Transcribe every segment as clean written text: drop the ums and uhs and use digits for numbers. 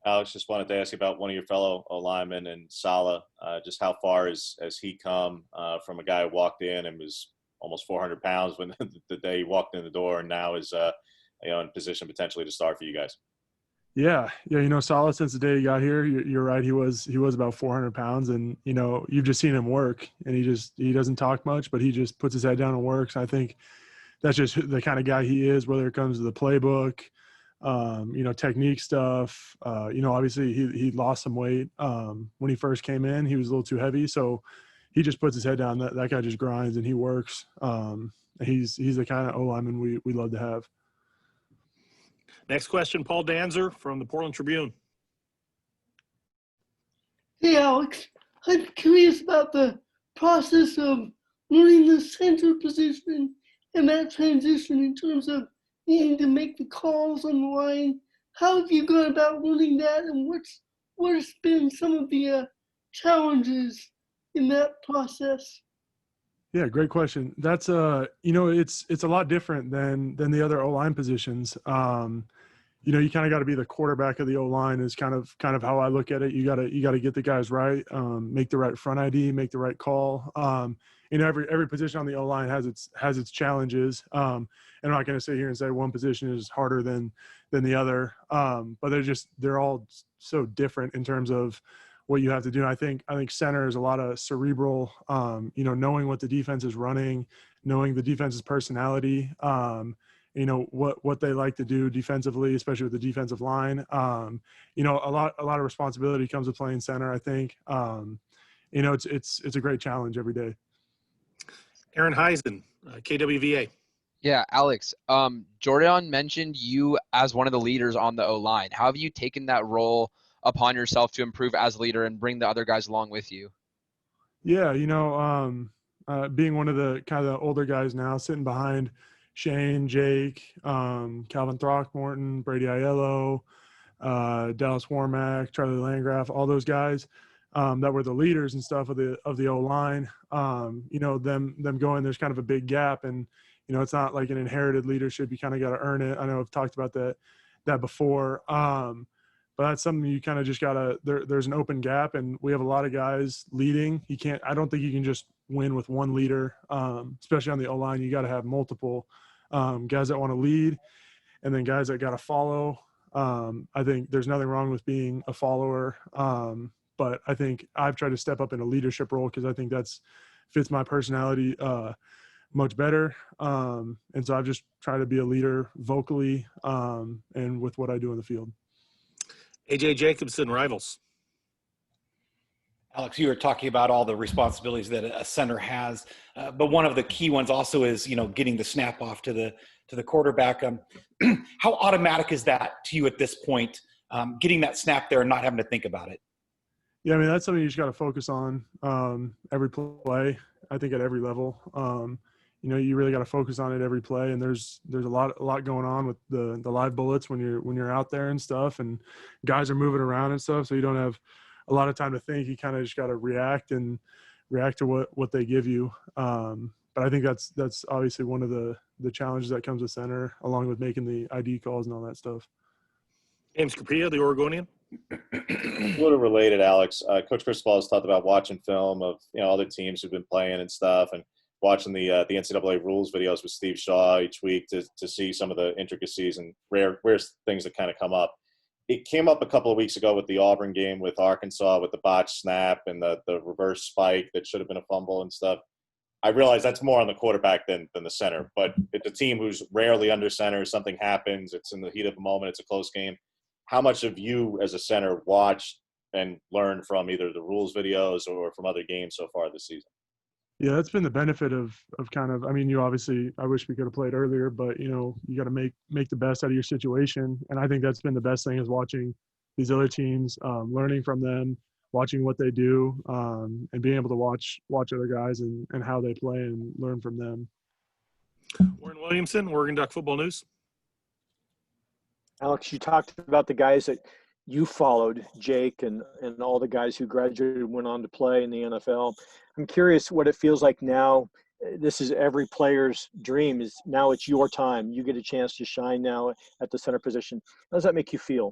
Alex, just wanted to ask you about one of your fellow linemen and Salah. Just how far has he come from a guy who walked in and was almost 400 pounds when the day he walked in the door, and now is in position potentially to start for you guys? Yeah. Salah, since the day he got here, you're right. He was about 400 pounds, and you've just seen him work, and he doesn't talk much, but he just puts his head down and works. I think that's just the kind of guy he is, whether it comes to the playbook, technique stuff. Obviously he lost some weight. When he first came in, he was a little too heavy. So he just puts his head down. That guy just grinds and he works. He's the kind of O-lineman we love to have. Next question, Paul Danzer from the Portland Tribune. Hey, Alex. I'm curious about the process of learning the center position and that transition in terms of needing to make the calls on the line. How have you gone about learning that, and what has been some of the challenges in that process? Yeah, great question. That's it's a lot different than the other O-line positions. You kind of got to be the quarterback of the O-line is kind of how I look at it. You got to get the guys right, make the right front ID, make the right call. Every position on the O-line has its challenges. And I'm not going to sit here and say one position is harder than the other. But they're all so different in terms of what you have to do. And I think center is a lot of cerebral, knowing what the defense is running, knowing the defense's personality, what they like to do defensively, especially with the defensive line. A lot of responsibility comes with playing center. I think, it's a great challenge every day. Aaron Heisen, KWVA. Yeah, Alex, Jordan mentioned you as one of the leaders on the O-line. How have you taken that role upon yourself to improve as leader and bring the other guys along with you? Yeah, being one of the kind of the older guys now, sitting behind Shane, Jake, Calvin Throckmorton, Brady Aiello, Dallas Warmack, Charlie Landgraf, all those guys that were the leaders and stuff of the O-line. Them going, there's kind of a big gap, and it's not like an inherited leadership. You kind of got to earn it. I know I've talked about that before. But that's something you kind of just gotta. There's an open gap, and we have a lot of guys leading. I don't think you can just win with one leader, especially on the O-line. You got to have multiple guys that want to lead, and then guys that got to follow. I think there's nothing wrong with being a follower, but I think I've tried to step up in a leadership role because I think that's fits my personality much better. And so I've just tried to be a leader vocally and with what I do in the field. AJ Jacobson, Rivals. Alex, you were talking about all the responsibilities that a center has, but one of the key ones also is, getting the snap off to the quarterback. How automatic is that to you at this point, getting that snap there and not having to think about it? Yeah, I mean, that's something you just got to focus on every play, I think at every level. You really got to focus on it every play, and there's a lot going on with the live bullets when you're out there and stuff, and guys are moving around and stuff, so you don't have a lot of time to think. You kind of just got to react to what they give you. But I think that's obviously one of the challenges that comes with center, along with making the ID calls and all that stuff. James Capilla, the Oregonian. A little related, Alex. Coach Cristobal has talked about watching film of other teams who've been playing and stuff, and watching the NCAA rules videos with Steve Shaw each week to see some of the intricacies and rare things that kind of come up. It came up a couple of weeks ago with the Auburn game with Arkansas with the botched snap and the reverse spike that should have been a fumble and stuff. I realize that's more on the quarterback than the center, but it's a team who's rarely under center. Something happens. It's in the heat of the moment. It's a close game. How much have you as a center watched and learned from either the rules videos or from other games so far this season? Yeah, that's been the benefit of kind of, I mean, I wish we could have played earlier, but, you got to make the best out of your situation. And I think that's been the best thing is watching these other teams, learning from them, watching what they do, and being able to watch other guys and how they play and learn from them. Warren Williamson, Oregon Duck Football News. Alex, you talked about the guys that you followed, Jake and all the guys who graduated and went on to play in the NFL. I'm curious what it feels like now. This is every player's dream, is now it's your time. You get a chance to shine now at the center position. How does that make you feel?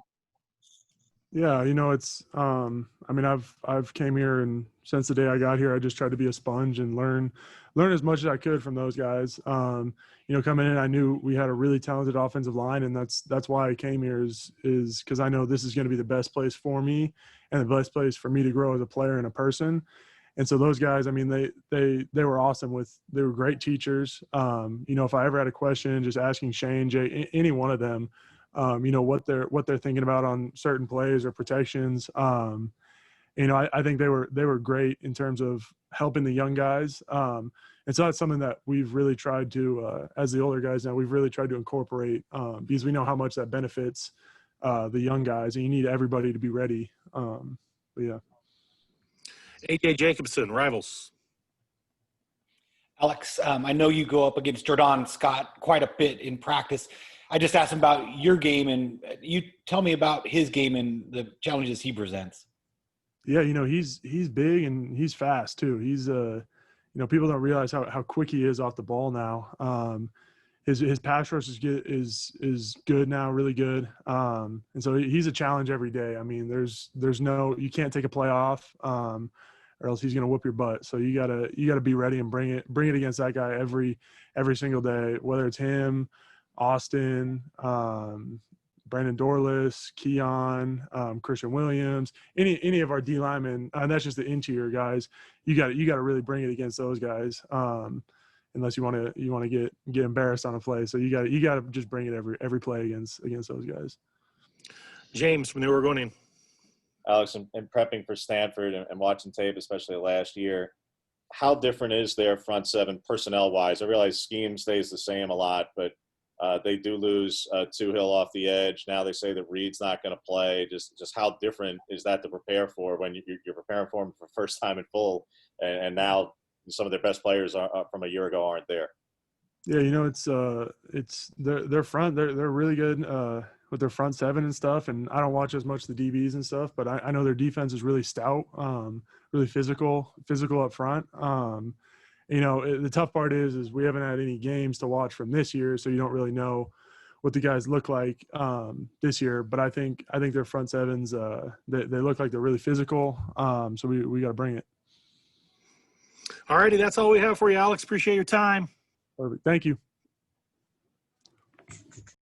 Yeah, it's I mean, I've came here, and since the day I got here, I just tried to be a sponge and learn as much as I could from those guys. Coming in, I knew we had a really talented offensive line, and that's why I came here is because I know this is going to be the best place for me and the best place for me to grow as a player and a person. And so those guys, I mean, they were awesome. They were great teachers. If I ever had a question, just asking Shane, Jay, any one of them, what they're thinking about on certain plays or protections. I think they were great in terms of helping the young guys. And so that's something that we've really tried to, as the older guys now, we've really tried to incorporate because we know how much that benefits the young guys, and you need everybody to be ready. But yeah. A.J. Jacobson, Rivals. Alex, I know you go up against Jordan Scott quite a bit in practice. I just asked him about your game, and you tell me about his game and the challenges he presents. Yeah, he's big and he's fast too. He's people don't realize how quick he is off the ball now. His pass rush is good now, really good. And so he's a challenge every day. I mean, there's you can't take a play off, or else he's going to whoop your butt. So you gotta be ready and bring it against that guy every single day, whether it's him, Austin, Brandon Dorless, Keon, Christian Williams, any of our D linemen. That's just the interior guys. You got to really bring it against those guys, unless you want to get embarrassed on a play. So you got to just bring it every play against those guys. James from the Oregonian. Alex, in prepping for Stanford and watching tape, especially last year, how different is their front seven personnel-wise? I realize scheme stays the same a lot, but they do lose Tuhill off the edge. Now they say that Reed's not going to play. Just how different is that to prepare for when you're preparing for them for first time in full, and now some of their best players from a year ago aren't there? Yeah, it's their front. They're really good with their front seven and stuff. And I don't watch as much the DBs and stuff, but I know their defense is really stout, really physical up front. The tough part is we haven't had any games to watch from this year, so you don't really know what the guys look like this year. But I think their front sevens they look like they're really physical. So we got to bring it. All righty, that's all we have for you, Alex. Appreciate your time. Perfect. Thank you.